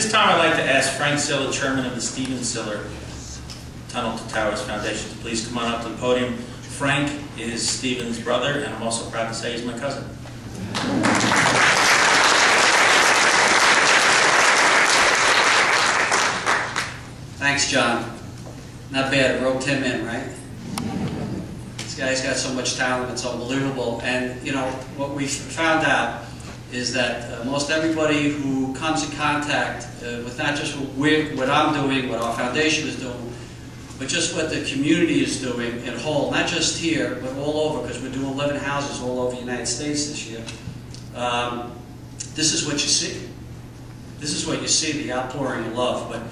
this time I'd like to ask Frank Siller, Chairman of the Stephen Siller Tunnel to Towers Foundation, to please come on up to the podium. Frank is Stephen's brother, and I'm also proud to say he's my cousin. Thanks, John. Not bad, roped him in, right? This guy's got so much talent, it's unbelievable. And, you know, what we found out is that most everybody who comes in contact with not just what I'm doing, what our foundation is doing, but just what the community is doing in whole, not just here, but all over, because we're doing 11 houses all over the United States this year. This is what you see. This is what you see, the outpouring of love. But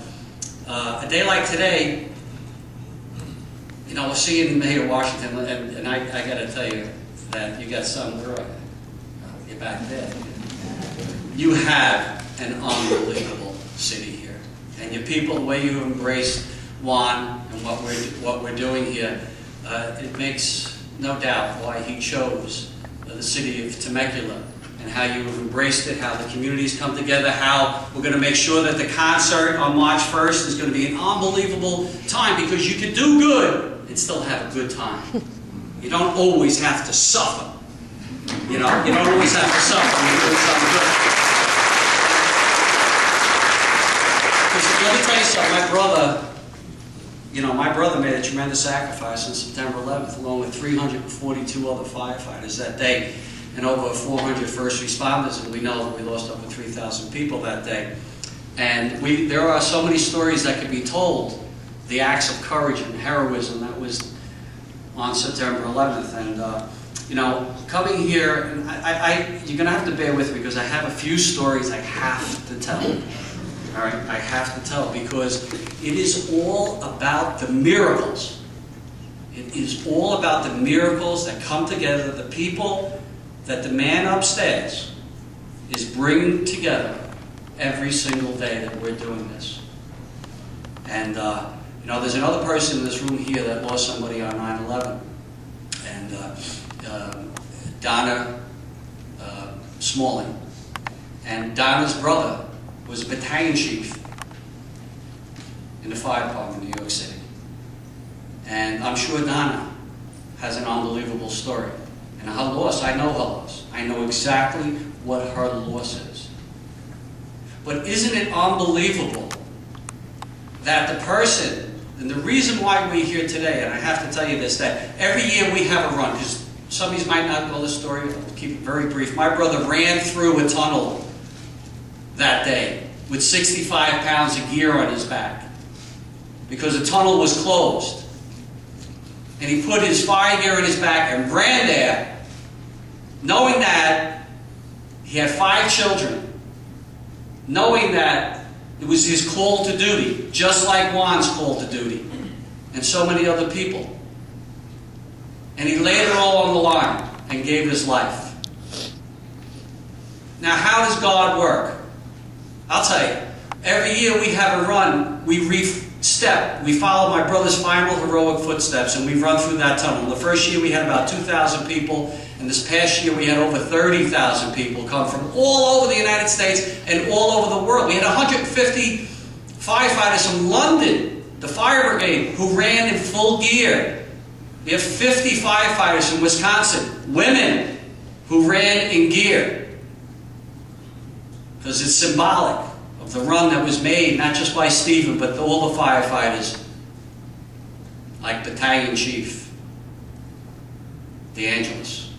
a day like today, you know, we're seeing the mayor of Washington, and I got to tell you that you got some, where are you? You're back there. You have an unbelievable city here. And your people, the way you embraced Juan and what we're doing here, it makes no doubt why he chose the city of Temecula, and how you have embraced it, how the communities come together, how we're going to make sure that the concert on March 1st is going to be an unbelievable time, because you can do good and still have a good time. You don't always have to suffer. You know, you don't always have to suffer when you're doing something good. Because let me tell you something, my brother made a tremendous sacrifice on September 11th, along with 342 other firefighters that day, and over 400 first responders, and we know that we lost over 3,000 people that day. And there are so many stories that could be told, the acts of courage and heroism that was on September 11th. And you know, coming here, and you're going to have to bear with me, because I have a few stories I have to tell. All right, I have to tell, because it is all about the miracles. It is all about the miracles that come together, the people that the man upstairs is bringing together every single day that we're doing this. And, you know, there's another person in this room here that lost somebody on 9/11. And Donna Smalling. And Donna's brother was a battalion chief in the fire department in New York City. And I'm sure Donna has an unbelievable story. And her loss, I know her loss. I know exactly what her loss is. But isn't it unbelievable that the person, and the reason why we're here today, and I have to tell you this, that every year we have a run, because some of you might not know this story, I'll keep it very brief. My brother ran through a tunnel that day with 65 pounds of gear on his back, because the tunnel was closed. And he put his fire gear in his back and ran there, knowing that he had 5 children, knowing that it was his call to duty, just like Juan's call to duty, and so many other people. And he laid it all on the line and gave his life. Now, how does God work? I'll tell you. Every year we have a run, we step. We follow my brother's final heroic footsteps, and we run through that tunnel. The first year we had about 2,000 people, and this past year we had over 30,000 people come from all over the United States and all over the world. We had 150 firefighters from London, the fire brigade, who ran in full gear. We have 50 firefighters from Wisconsin, women, who ran in gear. Because it's symbolic of the run that was made, not just by Stephen, but all the firefighters, like Battalion Chief DeAngelis,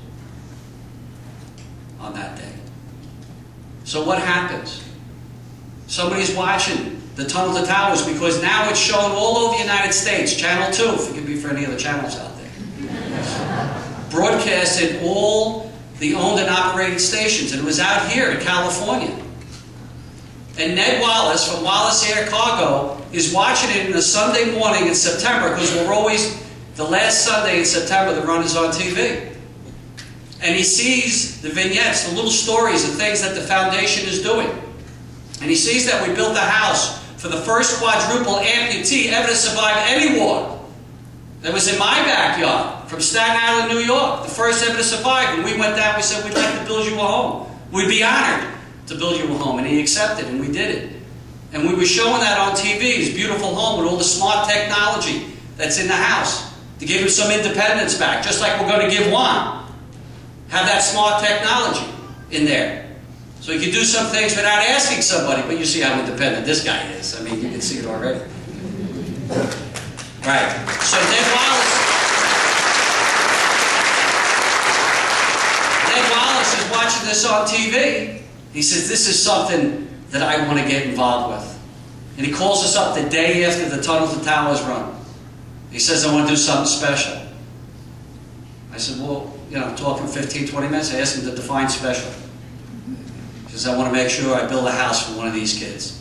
on that day. So what happens? Somebody's watching the Tunnel to Towers, because now it's shown all over the United States. Channel 2, forgive me for any other channels out there, broadcasted all the owned and operated stations, and it was out here in California. And Ned Wallace from Wallace Air Cargo is watching it in a Sunday morning in September, because we're always, the last Sunday in September, the run is on TV. And he sees the vignettes, the little stories, the things that the foundation is doing. And he sees that we built a house for the first quadruple amputee ever to survive any war. That was in my backyard, from Staten Island, New York, the first ever to survive. When we went down, we said, we'd like to build you a home. We'd be honored to build you a home. And he accepted, and we did it. And we were showing that on TV, his beautiful home with all the smart technology that's in the house, to give him some independence back, just like we're going to give Juan. Have that smart technology in there. So he can do some things without asking somebody, but you see how independent this guy is. I mean, you can see it already. Right. So Ned Wallace is watching this on TV. He says, this is something that I want to get involved with. And he calls us up the day after the Tunnel to Towers run. He says, I want to do something special. I said, well, you know, talk for 15, 20 minutes. I asked him to define special. He says, I want to make sure I build a house for one of these kids.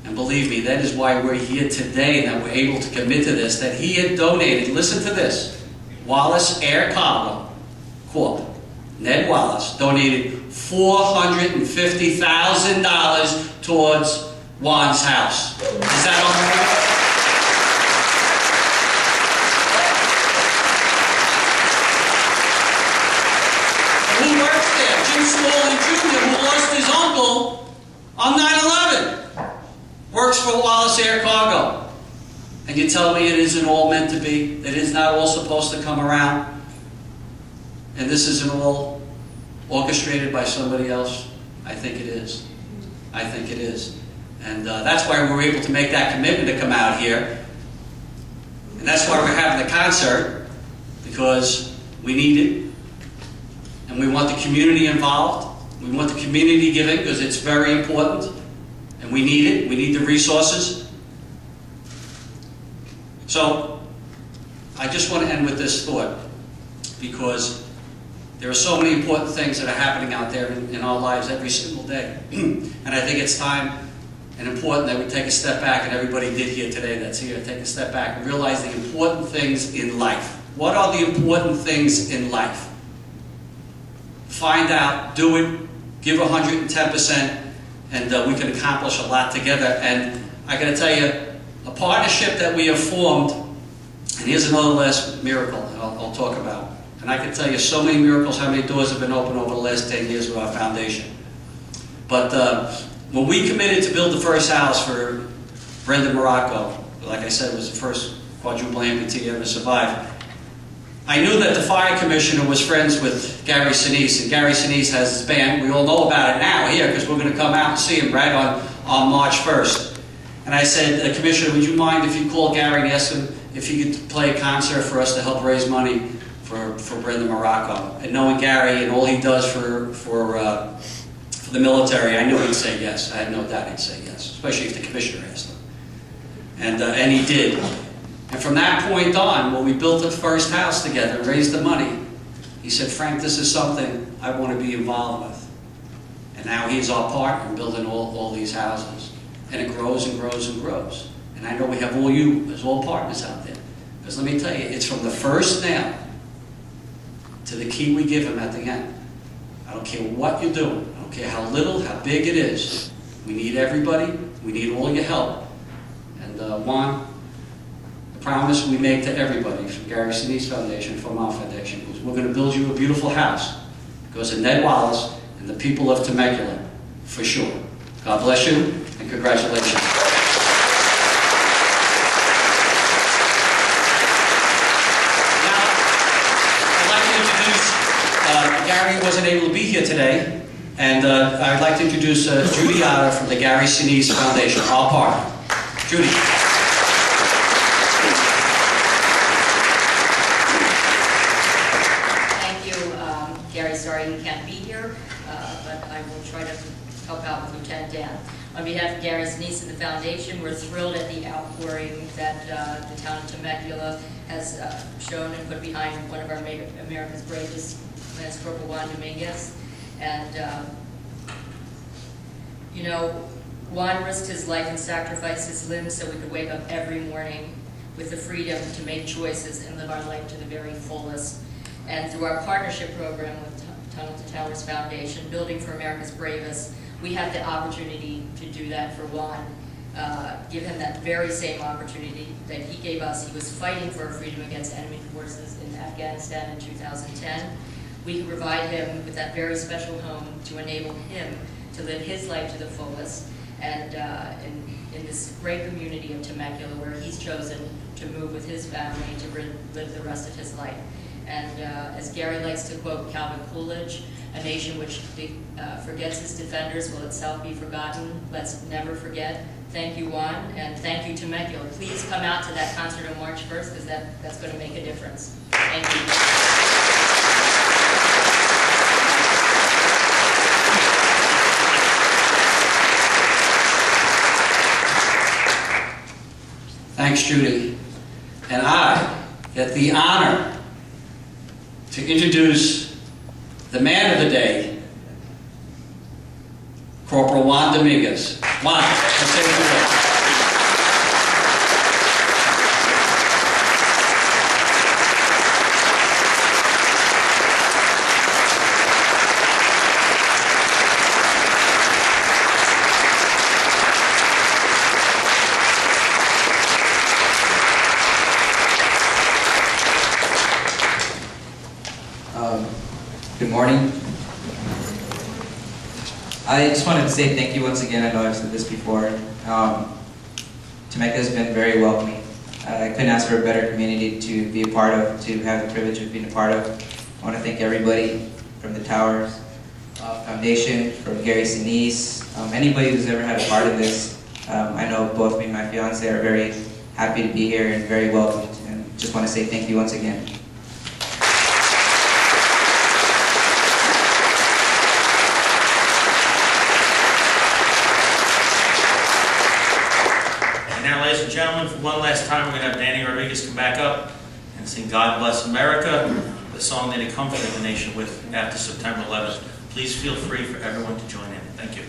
And believe me, that is why we're here today and that we're able to commit to this, that he had donated, listen to this, Wallace Air Cargo Corp. Ned Wallace donated $450,000 towards Juan's house. Is that all right? Who works there? Jim Smalley Jr., who lost his uncle on 9/11, works for Wallace Air Cargo. And you tell me it isn't all meant to be? It is not all supposed to come around? And this isn't all orchestrated by somebody else? I think it is. I think it is. And that's why we're able to make that commitment to come out here. And that's why we're having the concert, because we need it. And we want the community involved. We want the community giving, because it's very important. And we need it. We need the resources. So, I just want to end with this thought, because there are so many important things that are happening out there in our lives every single day. And I think it's time and important that we take a step back, and everybody did here today that's here, take a step back and realize the important things in life. What are the important things in life? Find out, do it, give 110%, and we can accomplish a lot together. And I got to tell you, a partnership that we have formed, and here's another last miracle that I'll talk about. And I can tell you so many miracles, how many doors have been opened over the last 10 years with our foundation. But when we committed to build the first house for Brenda Morocco, like I said, it was the first quadruple amputee ever survived, I knew that the fire commissioner was friends with Gary Sinise, and Gary Sinise has his band. We all know about it now here, because we're going to come out and see him right on March 1st. And I said, Commissioner, would you mind if you call Gary and ask him if he could play a concert for us to help raise money for Brenda Morocco? And knowing Gary and all he does for the military, I knew he'd say yes. I had no doubt he'd say yes, especially if the commissioner asked him. And he did. And from that point on, when we built the first house together and raised the money, he said, Frank, this is something I want to be involved with. And now he's our partner in building all these houses. And it grows and grows and grows. And I know we have all you as all partners out there. Because let me tell you, it's from the first nail to the key we give him at the end. I don't care what you're doing. I don't care how little, how big it is. We need everybody. We need all your help. And Juan, the promise we make to everybody from Gary Sinise Foundation, from our foundation, is we're going to build you a beautiful house. It goes to Ned Wallace and the people of Temecula, for sure. God bless you, and congratulations. Gary wasn't able to be here today, and I'd like to introduce Judy Otter from the Gary Sinise Foundation, our partner. Judy. Thank you, Gary. Sorry you can't be here, but I will try to help out with Lieutenant Dan. On behalf of Gary Sinise and the Foundation, we're thrilled at the outpouring that the town of Temecula has shown and put behind one of our America's bravest Lance Corporal Juan Dominguez. And, you know, Juan risked his life and sacrificed his limbs so we could wake up every morning with the freedom to make choices and live our life to the very fullest. And through our partnership program with Tunnel to Towers Foundation, Building for America's Bravest, we have the opportunity to do that for Juan. Give him that very same opportunity that he gave us. He was fighting for freedom against enemy forces in Afghanistan in 2010. We can provide him with that very special home to enable him to live his life to the fullest. and in this great community of Temecula, where he's chosen to move with his family to live the rest of his life. And as Gary likes to quote Calvin Coolidge, a nation which forgets its defenders will itself be forgotten. Let's never forget. Thank you, Juan, and thank you, Temecula. Please come out to that concert on March 1st, because that's going to make a difference. Thank you. Thanks, Judy. And I get the honor to introduce the man of the day, Corporal Juan Dominguez. Juan, let's say good. Good morning. I just wanted to say thank you once again. I know I've said this before. Temecula has been very welcoming. I couldn't ask for a better community to be a part of, to have the privilege of being a part of. I want to thank everybody from the Towers Foundation, from Gary Sinise, anybody who's ever had a part of this. I know both me and my fiance are very happy to be here and very welcomed, and just want to say thank you once again. Ladies and gentlemen, for one last time, we're going to have Danny Rodriguez come back up and sing God Bless America, the song that he comforted the nation with after September 11th. Please feel free for everyone to join in. Thank you.